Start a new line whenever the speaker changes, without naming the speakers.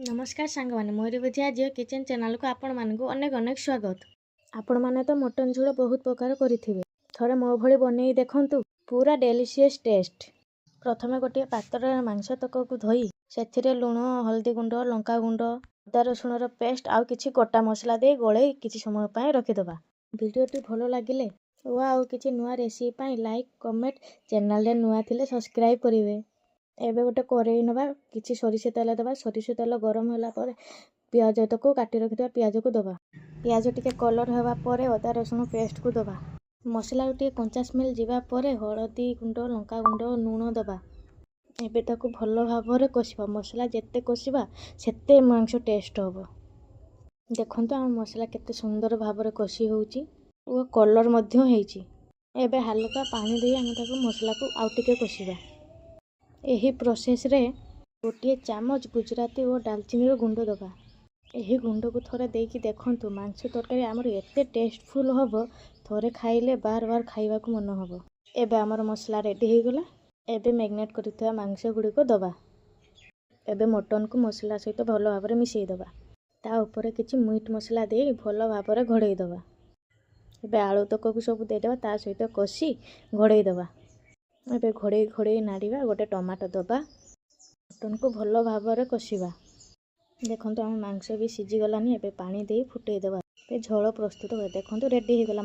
नमस्कार सांग मैंने मोरी बुझिया जियो किचन चैनल को आपण मानक अनेक अनेक स्वागत। आपण माने तो मटन झोल बहुत प्रकार करिथिबे, थरे मो भली बनै देखंतु पूरा डेलीशियस टेस्ट। प्रथमे गोटे पात्र मांस तक को धोई सेथिरे लुण हल्दी गुंड लंका गुंड अदा रसुणर पेस्ट आउ किछि गोटा मसला दे गोळे किछि समय पय रखिदबा। वीडियोटी भलो लागिले वा आउ किछि नुआ रेसिपी पय लाइक कमेंट चैनल रे नुआ थिले सब्सक्राइब करिवे। एबे गोटे करेई नबा किछि सरिष तेल दबा। सरिष तेल गरम होला पर पियाज तक काटी रखिदबा। पियाज को दबा। पियाज टिके कलर हेबा परे अदा रसुण पेस्ट को दबा। मसला टिके कंचा स्मेल जिबा परे हळदी गुंड लंका गुंड नूण दबा। एबे ताको भलो भाबरे कसिबा। मसला जेते कसिबा सेते मांस टेस्ट होबो। देखंतु हम मसला केते सुंदर भाबरे कसी होउची ओ कलर मध्य हेइची। एबे हल्का पानी देई हम ताको मसला को आउ टिके कसिबा। एही प्रोसेस रे गोटे चामच गुजराती और दालचीनी गुंड दबा। एही गुंड को थोड़े देकी देखंतु मांस तरकारी आमर एते टेस्टफुल होबो, थोड़े खाइले बार बार खाइबा को मन होबो। एबे आमर मसला रेडी हे गला। एबे मैग्नेट करितवा मांस गुडी को दबा। एबे मटन को मसला सहित भलो भाबरे मिसई दबा। ता ऊपर किछि मीट मसला देई भलो भाबरे घोड़ेई दबा। एबे आलू तक को सब दे दबा। ता सहित कसी घोड़ेई दबा। एबे घोड़े घोड़े नाड़ीबा। गोटे टमाटो दबा। मटन को भलो भाबरे कसिबा। देखंतु हम मांस भी सिझी गलानी। एबे पानी देई फुटई दबा। ए झोल प्रस्तुत हो। देखंतु रेडी हे गला।